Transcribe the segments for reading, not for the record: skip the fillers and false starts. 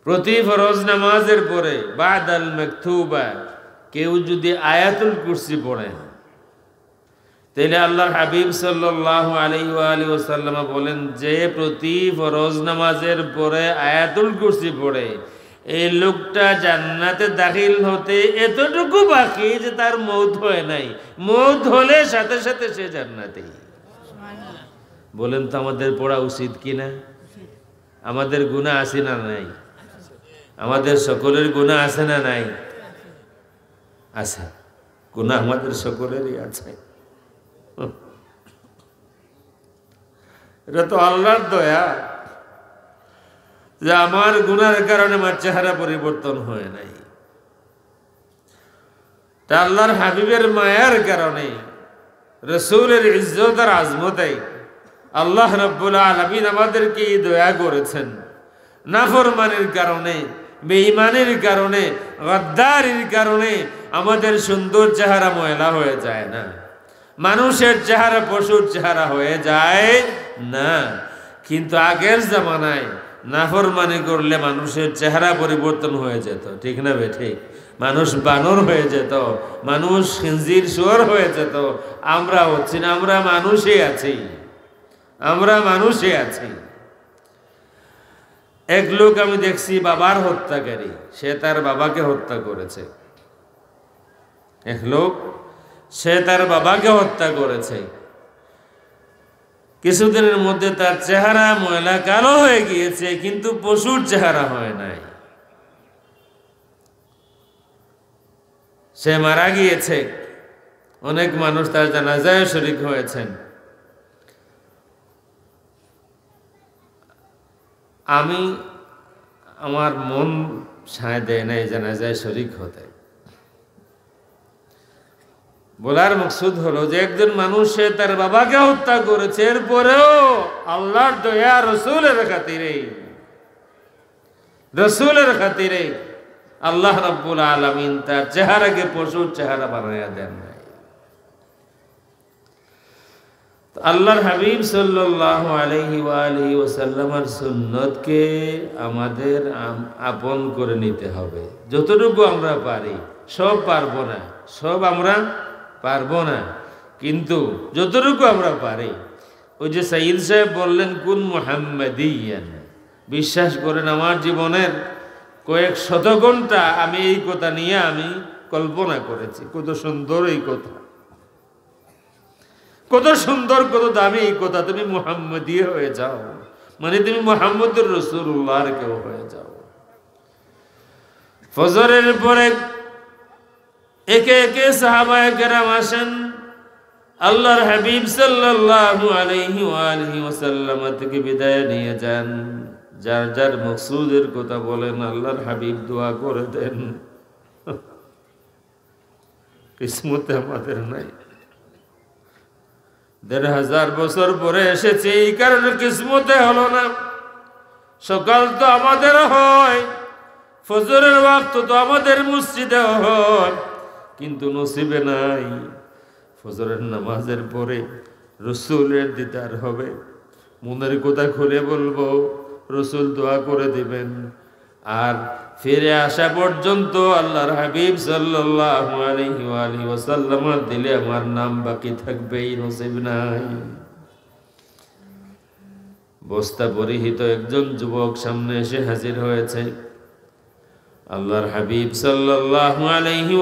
প্রতি ফরজ নামাজের পরে বাদাল মাকতুবা কেউ যদি আয়াতুল কুরসি পড়ে তাহলে আল্লাহর হাবিব সাল্লাল্লাহু আলাইহি ওয়াসাল্লাম বলেন যে প্রতি ফরজ নামাজের পরে আয়াতুল কুরসি পড়ে এই লোকটা জান্নাতে দাখিল হতে এতটুকু বাকি যে তার মওত হয় নাই, মওত হলে সাথে সাথে সে জান্নাতে। বলেন তো আমাদের পড়া উচিত কিনা? আমাদের গুনাহ আছে না নাই? আমাদের সকলের গুনাহ আছে না নাই? আছে, গুনাহ আমাদের সকলেরই আছে। এটা তো আল্লাহর দয়া যে আমার গুনার কারণে আমার চেহারা পরিবর্তন হয় নাই। তা আল্লাহর হাবিবের মায়ার কারণে, রাসূলের ইজ্জত আর আজমতে আল্লাহ রাব্বুল আলামিন আমাদেরকে দয়া করেছেন। নাফরমানের কারণে, বেঈমানের কারণে, গদ্দারির কারণে আমাদের সুন্দর চেহারা ময়লা হয়ে যায় না, মানুষের চেহারা পশুর চেহারা হয়ে যায় না। কিন্তু আগের জামানায় নাফরমানি করলে মানুষের চেহারা পরিবর্তন হয়ে যেত, ঠিক না বে ঠিক? মানুষ বানর হয়ে যেত, মানুষ খিনজির শুয়োর হয়ে যেত। আমরা হচ্ছি না, আমরা মানুষই আছি, আমরা মানুষই আছি। এক লোক আমি দেখছি বাবার হত্যাকারী, সে তার বাবাকে হত্যা করেছে। এক লোক, সে তার বাবাকে হত্যা করেছে। কিছুদিনের মধ্যে তার চেহারা ময়লা কালো হয়ে গিয়েছে, কিন্তু পশুর চেহারা হয় নাই। সে মারা গিয়েছে, অনেক মানুষ তার জানাজায় শরীক হয়েছেন। আমার মন সায় দেয় না এই জানাজায় শরীক হতে। বলার মকসুদ হলো যে একজন মানুষ সে তার বাবাকে হত্যা করেছে, এরপরেও আল্লাহর দয়া রসুলের খাতিরে আল্লাহ রাব্বুল আলামিন তার চেহারাকে পশুর চেহারা বানাইয়া দেন নাই। আল্লাহর হাবিব সাল্লাল্লাহু আলাইহি ওয়াসাল্লামের সুন্নতকে আমাদের আপন করে নিতে হবে। যতটুকু আমরা পারি, সব পারবো না, সব আমরা পারবো না, কিন্তু যতটুকু আমরা পারি। ওই যে সাইয়্যিদ সাহেব বললেন কুন মুহাম্মাদিয়ান, বিশ্বাস করেন আমার জীবনের কয়েক শত ঘন্টা আমি এই কথা নিয়ে আমি কল্পনা করেছি। কত সুন্দর এই কথা, কত সুন্দর, কত দামি এই কথা। তুমি মুহাম্মাদি হয়ে যাও, মানে তুমি মুহাম্মদুর রাসূলুল্লাহর কেউ হয়ে যাও। ফজরের পরে একে একে সাহাবায়ে কেরাম আসেন, আল্লাহর হাবিব সাল্লাল্লাহু আলাইহি ওয়াসাল্লাম থেকে বিদায় নিয়ে যান। যার যার মকসুদের কথা বলেন, আল্লাহর হাবিব দোয়া করে দেন। কিসমতে আমাদের নাই, ১৫০০ বছর পরে এসেছে, এই কারণে কিসমতে হলো না। সকাল তো আমাদের হয়, ফজরের ওয়াক্ত তো আমাদের মসজিদে হয়, কিন্তু নসিবে নাই। ফজরের নামাজের পরে রসুলের দিদার হবে, মনের কথা খুলে বলবো, রসুল দোয়া করে দিবেন। আর ফিরে আসা পর্যন্ত আল্লাহর হাবিব সাল্লাল্লাহু আলাইহি ওয়াসাল্লামের দিলে আমার নাম বাকি থাকবেই, নসিব নাই। বস্তা পরিহিত একজন যুবক সামনে এসে হাজির হয়েছে। আল্লাহর হাবিব সাল্লাল্লাহু আলাইহি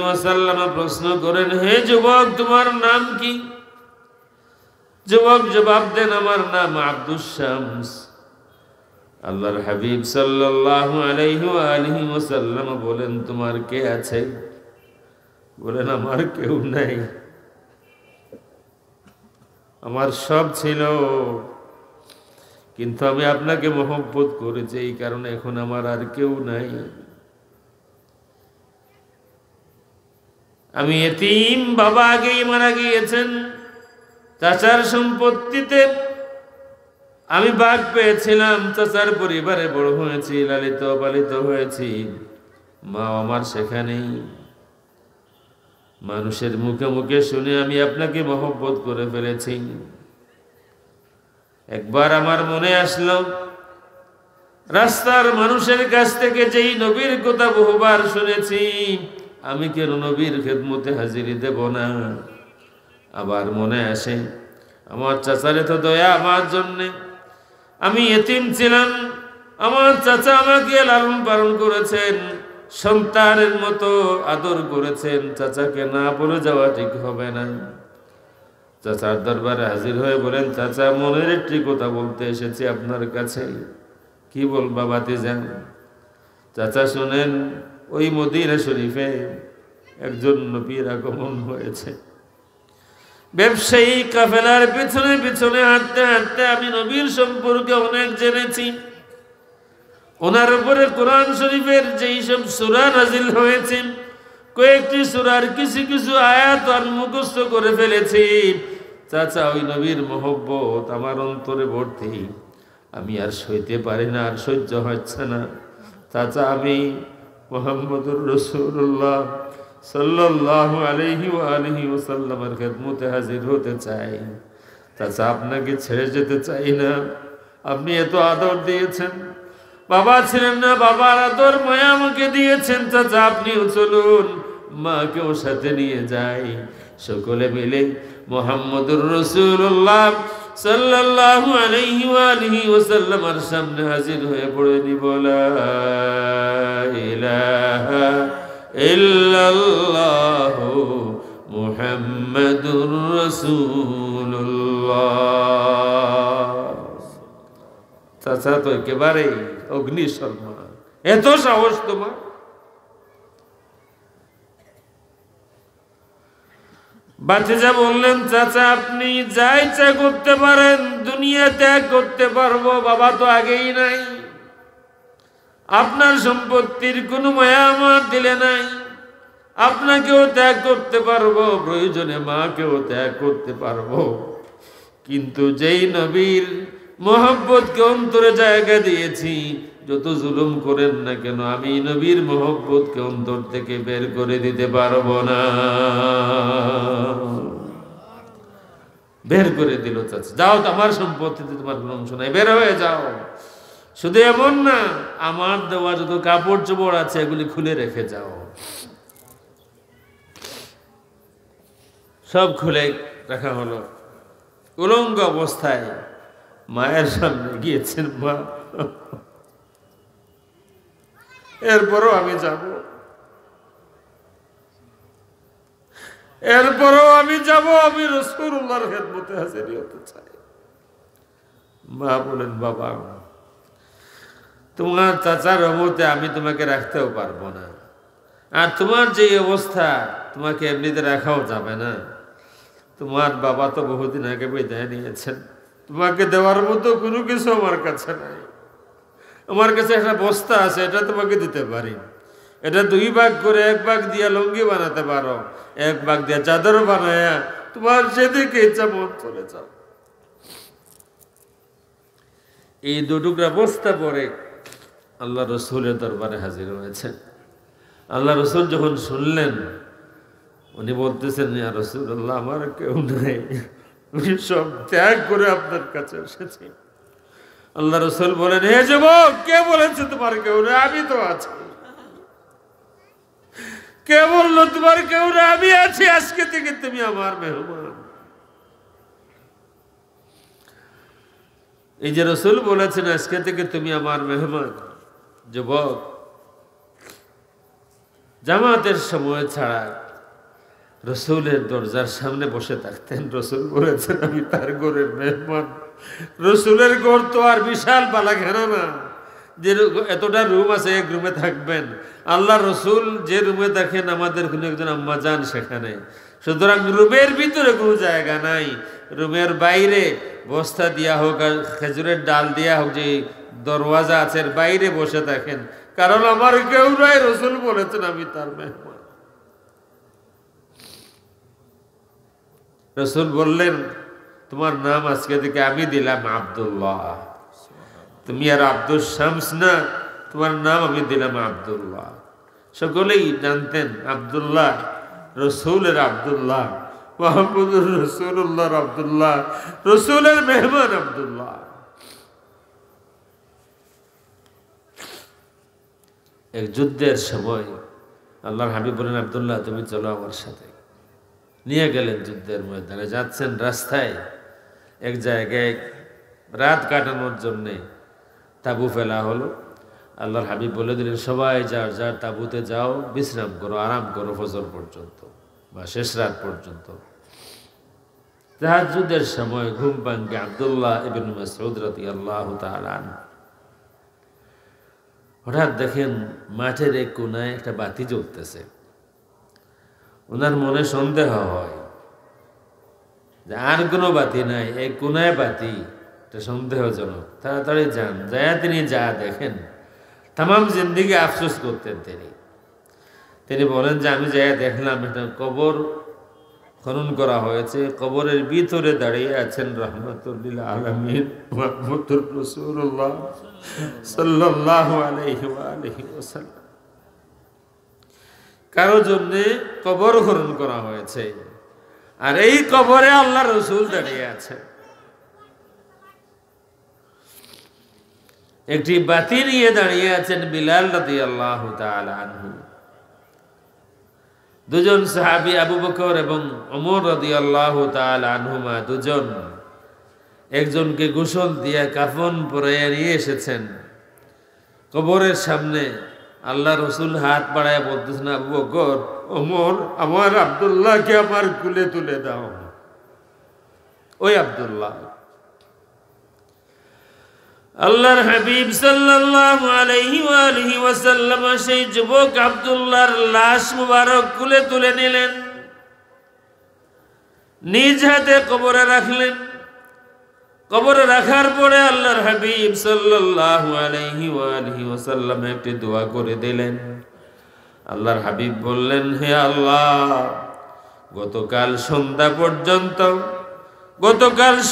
ওয়াসাল্লাম প্রশ্ন করেন, হে যুবক, তোমার নাম কি? যুবক জবাব দেন, আমার নাম আব্দুস শামস। আল্লাহর হাবিব সাল্লাল্লাহু আলাইহি ওয়াসাল্লাম বলেন, তোমার কে আছে? বলেন, আমার কেউ নাই, আমার সব ছিল, কিন্তু আমি আপনাকে মহব্বত করেছি, এই কারণে এখন আমার আর কেউ নাই। আমি এতিম, বাবা আগেই মারা গিয়েছেন, চাচার সম্পত্তিতে আমি ভাগ পেয়েছিলাম, চাচার পরিবারে বড় হয়েছি, লালিত পালিত হয়েছি, মা আমার সেখানেই। মানুষের মুখে মুখে শুনে আমি আপনাকে মহব্বত করে ফেলেছি। একবার আমার মনে আসলো রাস্তার মানুষের কাছ থেকে যেই নবীর কথা বহুবার শুনেছি, আমি কেন নবীর খেদমতে হাজিরি দেব না? আবার মনে আসে আমার চাচারে তো দয়া আমার জন্যে, আমি এতিম ছিলাম, আমার চাচা আমাকে লালন পালন করেছেন, সন্তানের মতো আদর করেছেন, চাচাকে না বলে যাওয়া ঠিক হবে না। চাচার দরবারে হাজির হয়ে বলেন, চাচা মনের একটি কথা বলতে এসেছি আপনার কাছে। কি বলবা ভাতিজা? চাচা শুনেন, ওই মদিনা শরীফে একজন নবীর আগমন হয়েছে। ব্যবসায়ী কাফেলার পিছনে পিছনে হাঁটতে হাঁটতে আমি নবীর সম্পর্কে অনেক জেনেছি। ওনার উপরে কোরআন শরীফের যেই সব সূরা নাজিল হয়েছে, কয়েকটি সূরার কিছু কিছু আয়াত আমি মুখস্থ করে ফেলেছি। চাচা, ওই নবীর মহব্বত আমার অন্তরে ভর্তি, আমি আর সইতে পারি না, আর সহ্য হচ্ছে না। চাচা, আমি মুহাম্মদুর রাসূলুল্লাহ সাল্লাল্লাহু আলাইহি ওয়া আলিহি ওয়াসাল্লামের খেদমতে হাজির হতে চাই। চাচা, আপনাকে ছেড়ে যেতে চাই না। আপনি এত আদর দিয়েছেন, বাবা ছিলেন না, বাবার আদর মায়া আমাকে দিয়েছেন। চাচা, আপনিও চলুন, মাকেও সাথে নিয়ে যাই, সকলে মিলে মুহাম্মদুর রাসূলুল্লাহ সাল্লাল্লাহু আলাইহি ওয়া আলিহি ওয়াসাল্লামের সামনে হাজির হয়ে পড়ে নিব, লা ইলাহা ইল্লাল্লাহু মুহাম্মাদুর রাসূলুল্লাহ। চাচা তো একেবারে অগ্নিশর্মা, এত সাহস তোমার! বাতিজা বললেন, চাচা আপনি যা ইচ্ছা করতে পারেন, দুনিয়া ত্যাগ করতে পারবো, বাবা তো আগেই নাই, আপনার সম্পত্তির কোনো মায়া আমার দিলে নাই, আপনাকেও ত্যাগ করতে পারবো, প্রয়োজনে মাকেও ত্যাগ করতে পারবো, কিন্তু যেই নবীর মহব্বতকে অন্তরে জায়গা দিয়েছি, যত জুলুম করেন না কেন, আমি নবীর মহব্বতকে অন্তর থেকে বের করে দিতে পারবো না। বের করে দিল চাচা, যাও, আমার সম্পত্তিতে তোমার কোনো অংশ নাই, বের হয়ে যাও। শুধু এমন না, আমার দেওয়া যত কাপড় চোপড় আছে এগুলি খুলে রেখে যাও। সব খুলে রাখা হলো। উলঙ্গ অবস্থায় মায়ের সামনে গিয়েছেন, মা এরপরও আমি যাব, এরপরও আমি যাব, আমি রাসূলুল্লাহর খেদমতে হাজির হতে চাই। মা বলেন, বাবা তোমার চাচার রহমতে আমি তোমাকে রাখতেও পারবো না, আর তোমার যে অবস্থা, তোমাকে এমনিতে রাখাও যাবে না। তোমার বাবা তো বহুদিন আগে বিদায় নিয়েছেন, তোমাকে দেওয়ার মতো কোনো কিছু আমার কাছে নাই। আমার কাছে একটা বস্তা আছে, এটা তোমাকে দিতে পারি। এটা 2 ভাগ করে, 1 ভাগ দিয়া লুঙ্গি বানাতে পারো, 1 ভাগ দিয়া চাদর বানায়া তোমার যেদিকে ইচ্ছা মন চলে যাও। এই 2 টুকরা বস্তা পরে আল্লাহ রসুলের দরবারে হাজির হয়েছেন। আল্লাহ রসুল যখন শুনলেন, উনি বলতেছেন, ইয়া রাসূলুল্লাহ, আমার কেউ নাই, আমি সব ত্যাগ করে আপনার কাছে এসেছি। আল্লাহ রসুল বলেন, হে যুবক, কে বলেছে তোমার কেউ নেই? আমি তো আছি। কে বললো তোমার কেউ নেই? আমি আছি, আজকে থেকে তুমি আমার মেহমান। এই যে রসুল বলেছেন, আজকে থেকে তুমি আমার মেহমান। যুবক জামাতের সময় ছাড়া রসুলের দরজার সামনে বসে থাকতেন। রসুল বলেছেন, আমি তার ঘরের মেহমান। রসুলের ঘর তো আর বিশাল বালা ঘেরা না যে এতটা রুম আছে, 1 রুমে থাকবেন। আল্লাহ রসুল যে রুমে দেখেন, আমাদের কোনো একজন আম্মা যান সেখানে। সুতরাং রুমের ভিতরে কোনো জায়গা নাই, রুমের বাইরে বস্তা দিয়া হোক আর খেজুরের ডাল দিয়া হোক, যে দরওয়াজা আছে বাইরে বসে থাকেন, কারণ আমার কেউ নাই। রসুল বলেছেন, আমি তার মেহমান। রসুল বললেন, তোমার নাম আজকে থেকে আমি দিলাম আব্দুল্লাহ। তুমি আর আব্দুল শামস না, তোমার নাম আমি দিলাম আব্দুল্লাহ। সকলেই জানতেন আব্দুল্লাহ রসুলের আব্দুল্লাহ, মুহাম্মদুর রাসূলুল্লাহর আব্দুল্লাহ, রসুলের মেহমান আব্দুল্লাহ। এক যুদ্ধের সময় আল্লাহর হাবিব বলেন, আব্দুল্লাহ তুমি চলো আমার সাথে। নিয়ে গেলেন যুদ্ধের ময়দানে। যাচ্ছেন রাস্তায় এক জায়গায় রাত কাটানোর জন্যে তাঁবু ফেলা হলো। আল্লাহর হাবিব বলে দিলেন, সবাই যার যার তাঁবুতে যাও, বিশ্রাম করো, আরাম করো ফজর পর্যন্ত বা শেষ রাত পর্যন্ত। তাহাজ্জুদের সময় ঘুম ভাঙ্গে আব্দুল্লাহ ইবনে মাসউদ রাদিয়াল্লাহু তাআলা আনহু হঠাৎ দেখেন মাঠের এক কোনায় একটা বাতি জ্বলতেছে। ওনার মনে সন্দেহ হয় যে আর কোনো বাতি নাই, এক কোনায় বাতি, এটা সন্দেহজনক। তাড়াতাড়ি যান, যায় তিনি যা দেখেন, তামাম জিন্দিগি আফসোস করতেন তিনি বলেন যে আমি যাই দেখলাম এটা কবর খনন করা হয়েছে, কবরের ভিতরে দাঁড়িয়ে আছেন রাহমাতুল লিল আলামিন মুহাম্মদুর রাসূলুল্লাহ সাল্লাল্লাহু আলাইহি ওয়া আলিহি ওয়াসাল্লাম। কারো জন্য কবর খনন করা হয়েছে, আর এই কবরে আল্লাহ রসুল দাঁড়িয়ে আছে। একটি বাতি নিয়ে দাঁড়িয়ে আছেন বিলাল রাদিয়াল্লাহু তাআলা আনহু। দুজন সাহাবী আবু বকর এবং ওমর রাদিয়াল্লাহু তাআলা আনহুমা দুজন একজনকে গোসল দিয়ে কাফন পরাইয়া নিয়ে এসেছেন। কবরের সামনে আল্লাহ রসুল হাত বাড়ায় বলতেছেন, আবু বকর, ওমর, আমার আব্দুল্লাহকে আমার কুলে তুলে দাও। ওই আব্দুল্লাহ। আল্লাহর হাবিব সাল্লাল্লাহু আলাইহি ওয়া আলিহি ওয়াসাল্লাম সেই যুবক আব্দুল্লাহর লাশ মুবারক কুলে তুলে নিলেন, নিজ হাতে কবরে রাখলেন। কবরে রাখার পরে আল্লাহর হাবিব সাল্লাল্লাহু আলাইহি ওয়া আলিহি ওয়াসাল্লাম একটি দোয়া করে দিলেন। আল্লাহর হাবিব বললেন, হে আল্লাহ, গতকাল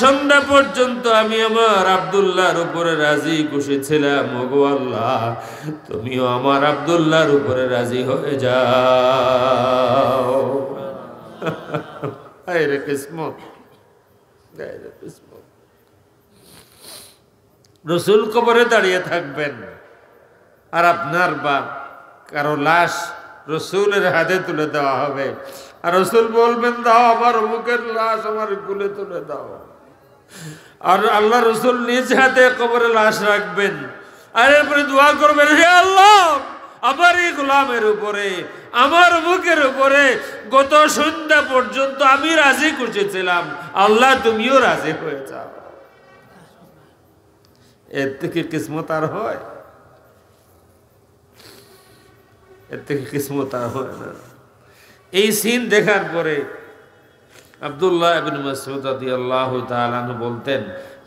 সন্ধ্যা পর্যন্ত আমি আমার আব্দুল্লাহর উপরে রাজি খুশি ছিলাম। ওগো আল্লাহ, তুমিও আমার আব্দুল্লাহর উপরে রাজি হয়ে যাও। আরে কিসমত, আরে কিসমত। রসুল কবরে দাঁড়িয়ে থাকবেন আর আপনার বা কারো লাশ রসুলের হাতে তুলে দেওয়া হবে, আর রসুল বলবেন, দাও আমার অমুকের লাশ আমার কুলে তুলে দাও। আর আল্লাহ রসুল নিজ হাতে কবরে লাশ রাখবেন, আর এরপরে দোয়া করবেন, হে আল্লাহ, আমার এই গোলামের উপরে, আমার অমুকের উপরে গত সন্ধ্যা পর্যন্ত আমি রাজি খুঁজেছিলাম, আল্লাহ তুমিও রাজি হয়ে যাও। এর থেকে কিসমত আর হয়? এর থেকে কিসমত আর হয় না। এই সিন দেখার পরে আব্দুল্লাহ ইবনে মাসউদ রাদিয়াল্লাহু তাআলা আনহু বলতেন,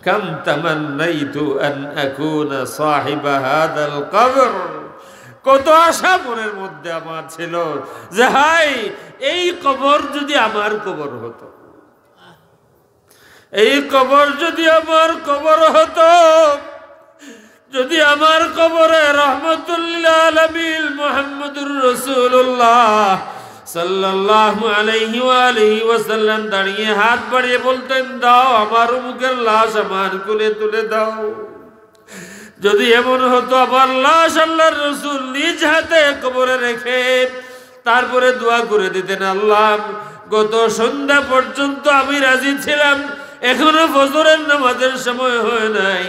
কাম তামান্নাইতু আন আকুনা সাহিবা হাদাল কবর। কত আশা মনের মধ্যে আমার ছিল যে হাই, এই কবর যদি আমার কবর হতো, এই কবর যদি আমার কবর হতো, যদি আমার কবরে রাহমাতুল লিল আলামিন মুহাম্মদুর রাসূলুল্লাহ সাল্লাল্লাহু আলাইহি ওয়া আলিহি ওয়াসাল্লাম দাঁড়িয়ে হাত বাড়িয়ে বলতেন, দাও আমার মুখের লাশ আমার কোলে তুলে দাও। যদি এমন হতো, আমার লাশ আল্লাহর রাসূল নিজ হাতে কবরে রেখে তারপরে দোয়া করে দিতেন, আল্লাহ, গত সন্ধ্যা পর্যন্ত আমি রাজি ছিলাম, এখনো ফজরের নামাজের সময় হয় নাই,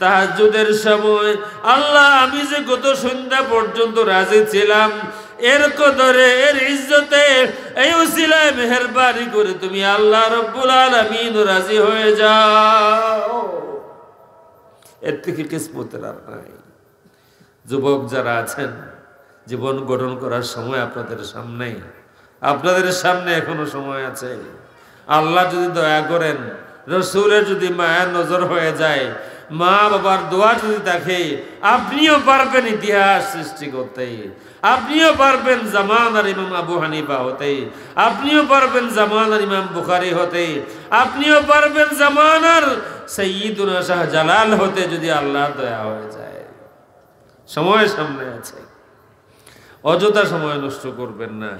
তাহাজ্জুদের সময়, আল্লাহ, আমি যে গত সন্ধ্যা পর্যন্ত রাজি ছিলাম, এর কদরে, এর ইজ্জতে, এই উসিলায় মেহেরবানি করে তুমি আল্লাহ রব্বুল আলামিন রাজি হয়ে যাও। এর থেকে কিসমতের আর নাই। যুবক যারা আছেন, জীবন গঠন করার সময় আপনাদের সামনে এখনো সময় আছে। আল্লাহ যদি দয়া করেন, রসুলের যদি মায়ের নজর হয়ে যায়, মা বাবার দোয়া যদি থাকে, আপনিও পারবেন ইতিহাস সৃষ্টি করতে, আপনিও পারবেন জামানার ইমাম আবু হানিফা হতে, আপনিও পারবেন জামানার ইমাম বুখারী হতে, আপনিও পারবেন জামানার সাইয়্যিদুনা শাহজালাল হতে, যদি আল্লাহর দয়া হয়ে যায়। সময় সামনে আছে, অযথা সময় নষ্ট করবেন না,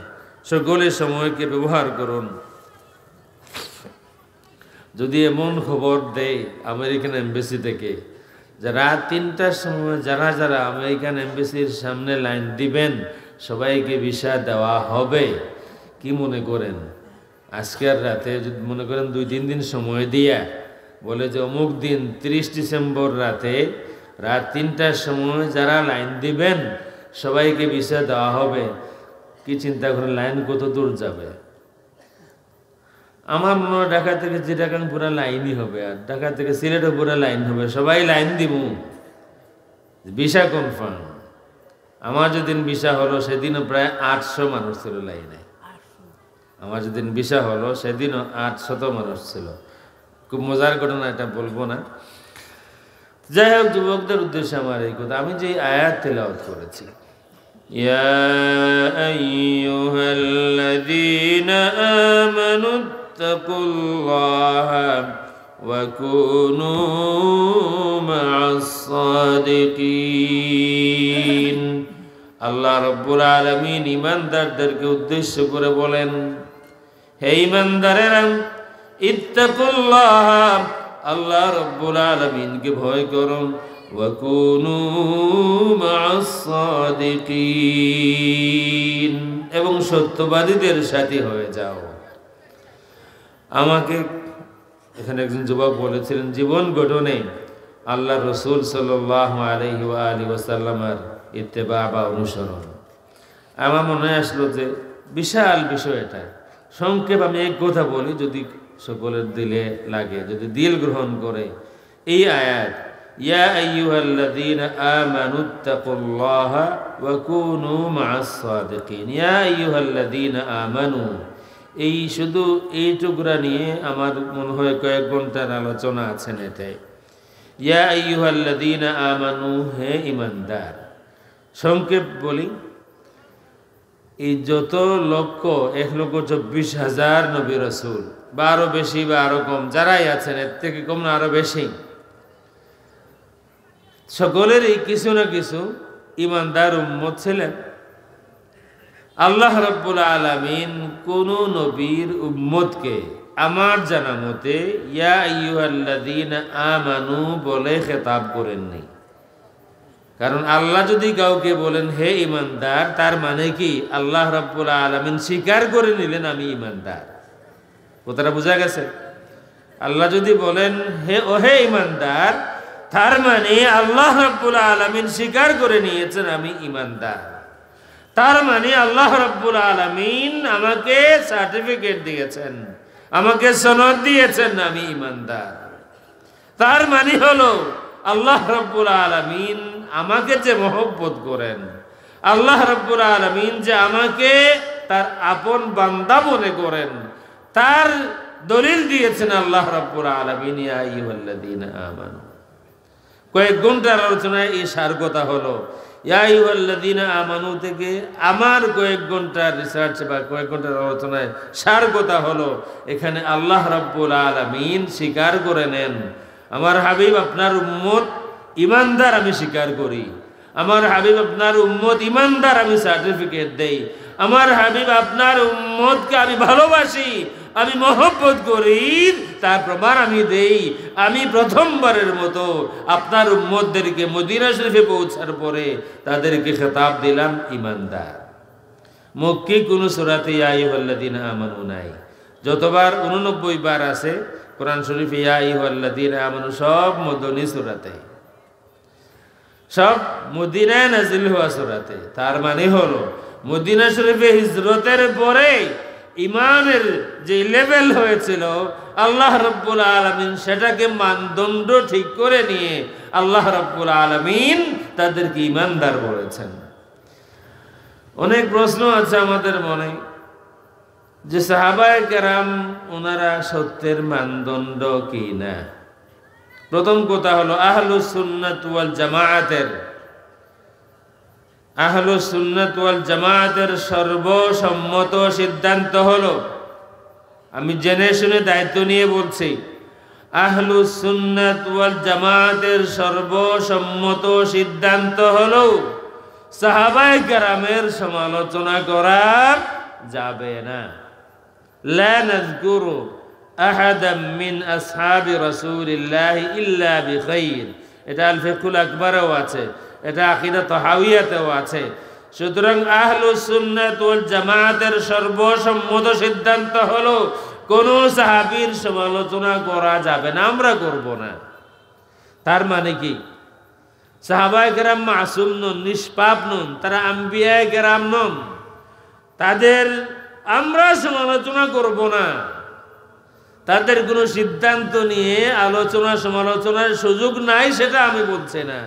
সকলে সময়কে ব্যবহার করুন। যদি এমন খবর দেয় আমেরিকান এমবেসি থেকে যে রাত ৩টার সময় যারা যারা আমেরিকান এমবেসির সামনে লাইন দিবেন সবাইকে ভিসা দেওয়া হবে। কি মনে করেন আজকের রাতে যদি মনে করেন ২-৩ দিন সময় দিয়া বলে যে অমুক দিন ৩০ ডিসেম্বর রাতে রাত ৩টার সময় যারা লাইন দিবেন সবাইকে ভিসা দেওয়া হবে, কি চিন্তা করেন লাইন কত দূর যাবে? আমার মনে হয় ঢাকা থেকে চিটাগাং পুরা লাইনই হবে, আর ঢাকা থেকে সিলেটও পুরা লাইন হবে, সবাই লাইন দিব, ভিসা কনফার্ম। আমার যেদিন ভিসা হলো সেদিনও প্রায় ৮০০ মানুষ ছিল লাইনে। আমার যেদিন ভিসা হলো সেদিনও ৮০০ মানুষ ছিল। খুব মজার ঘটনা, এটা বলবো না। যাই হোক, যুবকদের উদ্দেশ্যে আমার এই কথা, আমি যে আয়াত তেলাওয়াত করেছি, ইয়া আইয়ুহাল্লাযীনা আমানু ইত্তাকুল্লাহা ওয়া কুনু মা'আস সাদিকিন। আল্লাহ রাব্বুল আলামিন ঈমানদারদেরকে উদ্দেশ্য করে বলেন, হে ঈমানদারেরা, ইত্তাকুল্লাহা, আল্লাহ রাব্বুল আলামিনকে ভয় করো, ওয়া কুনু মা'আস সাদিকিন, এবং সত্যবাদীদের সাথী হয়ে যাও। আমাকে এখানে একজন যুবক বলেছিলেন, জীবন গঠনে আল্লাহ রসুল সাল্লাল্লাহু আলাইহি ওয়া আলিহি ওয়াসাল্লামের ইত্তেবা বা অনুসরণ। আমার মনে আসলো যে বিশাল বিষয় এটা। সংক্ষেপ আমি এক কথা বলি, যদি সকলের দিলে লাগে, যদি দিল গ্রহণ করে। এই আয়াত, ইয়া আইয়ুহাল্লাযীনা আমানুত্তাকুল্লাহা ওয়া কুনু মা'আস সাদিকিন, ইয়া আইয়ুহাল্লাযীনা আমানু, এই শুধু এই টুকরা নিয়ে আমার মনে হয় কয়েক ঘন্টার আলোচনা আছেন এটাই। ইয়া আইয়ুহাল্লাযীনা আমানু, হে ঈমানদার। সংক্ষেপ বলি, এই যত লক্ষ ১,২৪,০০০ নবী রাসূল, বা আরো বেশি বা আরো কম, যারাই আছেন, এর থেকে কম না আরো বেশি, সকলেরই কিছু না কিছু ঈমানদার উম্মত ছিলেন। আল্লাহ রাব্বুল আলামিন কোন নবীর উম্মতকে আমার জানা মতে ইয়া আইয়ুহাল্লাযীনা আমানু বলে খেতাব করেননি। কারণ আল্লাহ যদি কাউকে বলেন হে ঈমানদার, তার মানে কি আল্লাহ রাব্বুল আলামিন স্বীকার করে নিলেন আমি ঈমানদার। কথাটা বোঝা গেছে? আল্লাহ যদি বলেন হে ঈমানদার, তার মানে আল্লাহ রাব্বুল আলামিন স্বীকার করে নিয়েছেন আমি ঈমানদার। তার মানে আল্লাহ রাব্বুল আলামিন আমাকে সার্টিফিকেট দিয়েছেন, আমাকে সনদ দিয়েছেন আমি ঈমানদার। তার মানে হলো আল্লাহ রাব্বুল আলামিন আমাকে যে মহব্বত করেন, আল্লাহ রাব্বুল আলামিন যে আমাকে তার আপন বান্দা মনে করেন, তার দলিল দিয়েছেন আল্লাহ রাব্বুল আলামিন ইয়া আইয়ুহাল্লাযীনা আমানু। কয়েক ঘন্টার আলোচনায় এই সার কথা হলো। ইয়া আইয়ুহাল্লাযীনা আমানু থেকে আমার কয়েক ঘন্টার রিসার্চ বা কয়েক ঘন্টার আলোচনায় সার কথা হলো, এখানে আল্লাহ রাব্বুল আলামিন স্বীকার করে নেন আমার হাবিব আপনার উম্মত ঈমানদার, আমি স্বীকার করি। আমার হাবিব আপনার উম্মত ঈমানদার, আমি সার্টিফিকেট দেই। আমার হাবিব আপনার উম্মতকে আমি ভালোবাসি, আমি মহব্বত করি, তার প্রমাণ আমি দেই। আমি প্রথমবারের মতো আপনার উম্মতদেরকে মদিনা শরীফে পৌঁছার পরে তাদেরকে খেতাব দিলাম ঈমানদার। মক্কি কোন সূরাতে ইয়া আইয়ুহাল্লাযীনা আমানু নাই। যতবার 89 বার আছে কোরআন শরীফে ইয়া আইয়ুহাল্লাযীনা আমানু, সব মদনী সূরাতে, সব মদিনায় নাজিল হওয়া সূরাতে। তার মানে হলো মদিনা শরীফে হিজরতের পরে ইমানের যে লেভেল হয়েছিল আল্লাহ রাব্বুল আলামিন সেটাকে মানদণ্ড ঠিক করে নিয়ে আল্লাহ রাব্বুল আলামিন তাদেরকে ঈমানদার বলেছেন। অনেক প্রশ্ন আছে আমাদের মনে যে সাহাবায়ে কেরাম ওনারা সত্যের মানদণ্ড কি না। প্রথম কথা হলো আহলুস সুন্নাত ওয়াল জামায়াতের সর্বসম্মত সিদ্ধান্ত হলো, আমি জেনে শুনে দায়িত্ব নিয়ে বলছি, আহলুস সুন্নাত ওয়াল জামায়াতের সর্বসম্মত সিদ্ধান্ত হলো সাহাবায়ে কেরামের সমালোচনা করা যাবে না। লা নাযকুরু আহাদাম মিন আসহাবি রাসূলিল্লাহি ইল্লা বিখাইর, এটা আল ফিকহুল আকবরেও আছে, এটা আকিদা তাহাউইয়াতেও আছে। সুতরাং আহলুস সুন্নাত ওয়াল জামাতের সর্বসম্মত সিদ্ধান্ত হলো কোন সাহাবীর সমালোচনা করা যাবে না, আমরা করব না। তার মানে কি? সাহাবায়ে কেরাম মাসুম নন, নিষ্পাপ নন, তারা আম্বিয়ায়ে কেরাম নন, তাদের আমরা সমালোচনা করব না। তাদের কোনো সিদ্ধান্ত নিয়ে আলোচনা সমালোচনার সুযোগ নাই সেটা আমি বলছি না,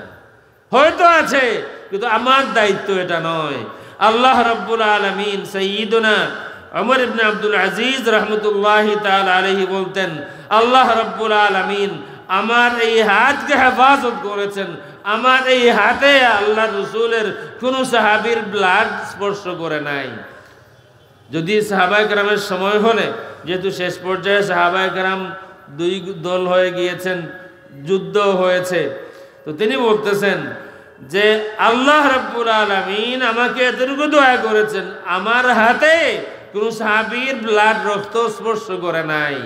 হয়তো আছে, কিন্তু আমার দায়িত্ব এটা নয়। আল্লাহ রাব্বুল আলামিন সাইয়্যিদুনা ওমর ইবনে আব্দুল আজিজ রাহমাতুল্লাহি তাআলা আলাইহি বলতেন, আল্লাহ রাব্বুল আলামিন আমার এই হাতকে হেফাজত করেছেন, আমার এই হাতে আল্লাহ রসুলের কোনো সাহাবীর ব্লাড স্পর্শ করে নাই। যদি সাহাবায়ে কেরামের সময় হলে, যেহেতু শেষ পর্যায়ে সাহাবায়ে কেরাম দুই দল হয়ে গিয়েছেন, যুদ্ধ হয়েছে, তো তিনি বলতেছেন যে আল্লাহ রাব্বুল আলামিন আমাকে এতটুকু দয়া করেছেন, আমার হাতে কোনো সাহাবীর ব্লাড রক্ত স্পর্শ করে নাই।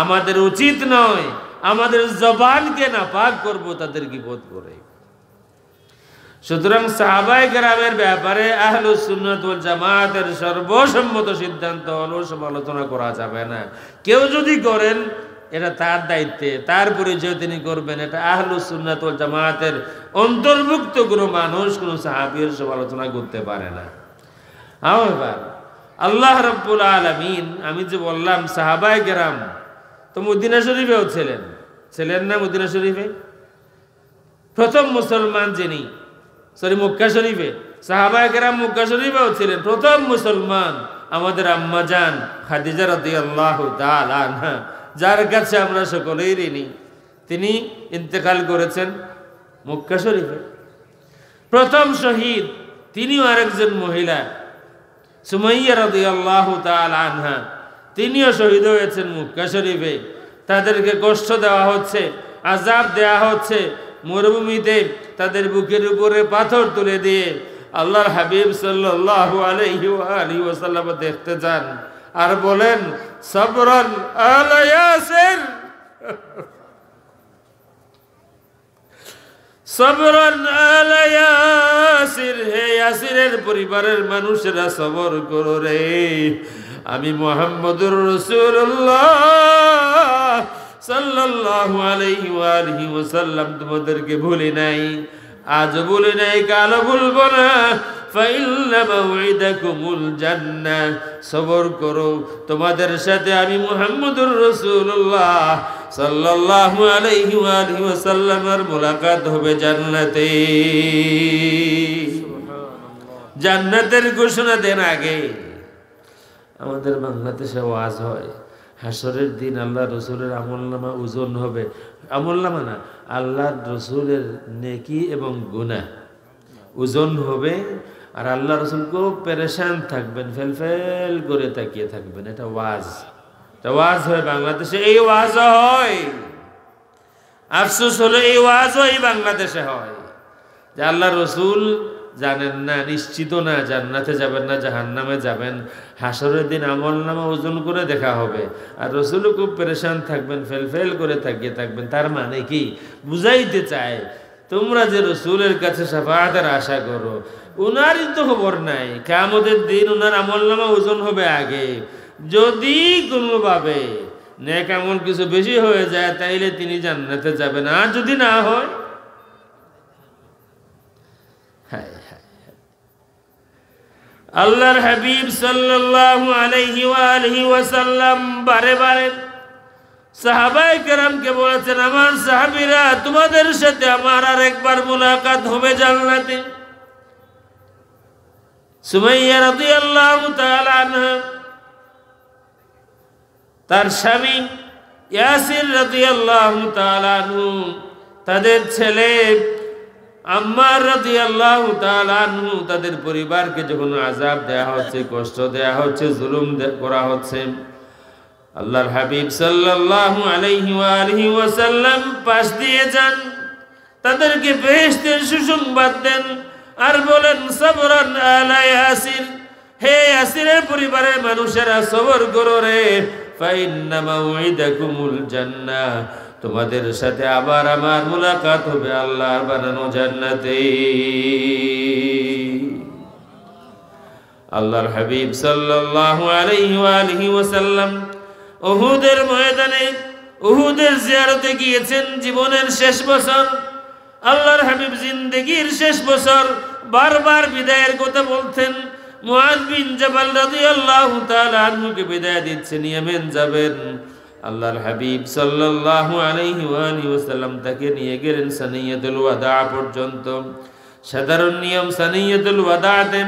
আমাদের উচিত নয় আমাদের জবানকে নাপাক করব তাদের গীবত করে। সুতরাং সাহাবায়ে কেরামের ব্যাপারে আহলুস সুন্নাত ওয়াল জামাতের সর্বসম্মত সিদ্ধান্ত হলো সমালোচনা করা যাবে না। কেউ যদি করেন এটা তার দায়িত্বে, তার পরিচয় তিনি করবেন। এটা আহলুস সুন্নাত ওয়াল জামাতের অন্তর্ভুক্ত কোনো মানুষ কোনো সাহাবীর সমালোচনা করতে পারে না। এবার আল্লাহ রাব্বুল আলামিন, আমি যে বললাম সাহাবায়ে কেরাম তো মদিনা শরীফেও ছিলেন না? মদিনা শরীফে প্রথম মুসলমান যিনি, মক্কা শরীফে, সাহাবায়ে কেরাম মক্কা শরীফেও ছিলেন। প্রথম মুসলমান আমাদের আম্মা জান খাদিজা রাদিয়াল্লাহু তাআলা আনহা, যার কাছে আমরা সকলেই ঋণী, তিনি ইন্তেকাল করেছেন মক্কা শরীফে। প্রথম শহীদ তিনিও আরেকজন মহিলা, সুমাইয়া রাদিয়াল্লাহু তাআলা আনহা, তিনিও শহীদ হয়েছেন মক্কা শরীফে। তাদেরকে কষ্ট দেওয়া হচ্ছে, আযাব দেওয়া হচ্ছে, মরুভূমিতে তাদের বুকের উপরে পাথর তুলে দিয়ে আল্লাহর হাবিব সাল্লাল্লাহু আলাইহি ওয়াসাল্লাম দেখতে যান আর বলেন, সবরান আলা ইয়াসির, সবরান আলা ইয়াসির, হে ইয়াসিরের পরিবারের মানুষেরা সবর করো রে, আমি মুহাম্মদুর রাসূলুল্লাহ সাল্লাল্লাহু আলাইহি ওয়াসাল্লাম তোমাদেরকে ভুলি নাই, আজ ভুলি নাই, কালও ভুলবো না। ফাইন্না মাউইদাকুমুল জান্নাহ, সবর করো, তোমাদের সাথে আমি মুহাম্মদুর রাসূলুল্লাহ সাল্লাল্লাহু আলাইহি ওয়াসাল্লামের মুলাকাত হবে জান্নাতে। জান্নাতের ঘোষণা দেন আগে। আমাদের বাংলাদেশে ওয়াজ হয়, হাসরের দিন আল্লাহ রসুলের আমলনামা ওজন হবে, আমলনামা না, আল্লাহ রসুলের নেকি এবং গুনাহ ওজন হবে, আর আল্লাহ রসুল খুব পেরেশান থাকবেন, ফেল করে তাকিয়ে থাকবেন। এটা ওয়াজ, এটা ওয়াজ হয় বাংলাদেশে, এই ওয়াজ হয়। আফসোস হলো এই ওয়াজও এই বাংলাদেশে হয় যে আল্লাহ রসুল জানেন না, নিশ্চিত না জান্নাতে যাবেন না জাহান্নামে যাবেন, হাসরের দিন আমলনামা ওজন করে দেখা হবে, আর রসুলও খুব পেরেশান থাকবেন, ফেল করে তাকিয়ে থাকবেন। তার মানে কি বুঝাইতে চায়, তোমরা যে রসুলের কাছে শাফাআতের আশা করো, উনারই তো খবর নাই, কিয়ামতের দিন উনার আমলনামা ওজন হবে আগে। যদি কোনোভাবে নেক আমল কিছু বেশি হয়ে যায় তাইলে তিনি জান্নাতে যাবেন, আর যদি না হয়, আল্লাহর হাবিব সাল্লাল্লাহু আলাইহি ওয়াসাল্লাম বারে বারে সাহাবায়ে কেরামকে বলেছেন, আমার সাহাবীরা তোমাদের সাথে আমার আরেকবার মুলাকাত হবে জান্নাতে। সুমাইয়া রাদিয়াল্লাহু তাআলা আনহা, তার স্বামী ইয়াসির রাদিয়াল্লাহু তাআলা আনহু, তাদের ছেলে আম্মার রাদিয়াল্লাহু তাআলা আনহু, তাদের পরিবারকে যখন আযাব দেয়া হচ্ছে, কষ্ট দেয়া হচ্ছে, জুলুম করা হচ্ছে, আল্লাহর হাবিব সাল্লাল্লাহু আলাইহি ওয়াসাল্লাম পাশ দিয়ে যান, তাদেরকে বেহেশতের সুসংবাদ দেন আর বলেন, সবরান আলা ইয়াসির, হে ইয়াসিরের পরিবারের মানুষেরা সবর করো রে, ফাইন্না মাউইদাকুমুল জান্নাহ, তোমাদের সাথে আবার আমার মুলাকাত হবে আল্লাহর বানানো জান্নাতে। আল্লাহর হাবিব সাল্লাল্লাহু আলাইহি ওয়া আলিহি ওয়াসাল্লাম উহুদের ময়দানে উহুদের জিয়ারতে গিয়েছেন জীবনের শেষ বছর। আল্লাহর হাবিব জিন্দেগীর শেষ বছর বারবার বিদায়ের কথা বলতেন। মুআয বিন জাবাল রাদিয়াল্লাহু তাআলা আনহুকে বিদায় দিচ্ছেন, ইয়েমেন যাবেন। আল্লাহর হাবিব সাল্লাল্লাহু আলাইহি ওয়া আলিহি ওয়াসাল্লাম তাকে নিয়ে গেলেন সানিয়াতুল ওয়াদা পর্যন্ত। সাধারণ নিয়ম সানিয়াতুল ওয়াদাতে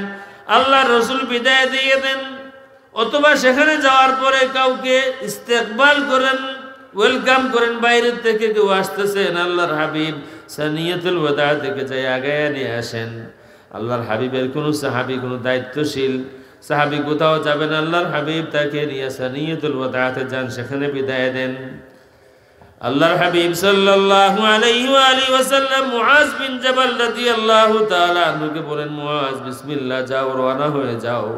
আল্লাহর রাসূল বিদায় দিয়ে দেন, অথবা সেখানে যাওয়ার পরে কাউকে ইস্তেকবাল করেন, ওয়েলকাম করেন। বাইরের থেকে কেউ আসতেছেন, আল্লাহর হাবিব সানিয়াতুল ওয়াদা থেকে যাই আগে নিয়ে আসেন। আল্লাহর হাবিবের কোনো সাহাবী, কোনো দায়িত্বশীল সাহাবী কোথাও যাবেন, আল্লাহর হাবিব তাকে নিয়ে সানিয়াতুল ওয়াদাতে যান, সেখানে বিদায় দেন। আল্লাহর হাবিব সাল্লাল্লাহু আলাইহি ওয়া আলিহি ওয়াসাল্লাম মুআয বিন জাবাল রাদিয়াল্লাহু তাআলা আনহুকে বলেন, মুআয বিসমিল্লাহ, যাও, রওনা হয়ে যাও।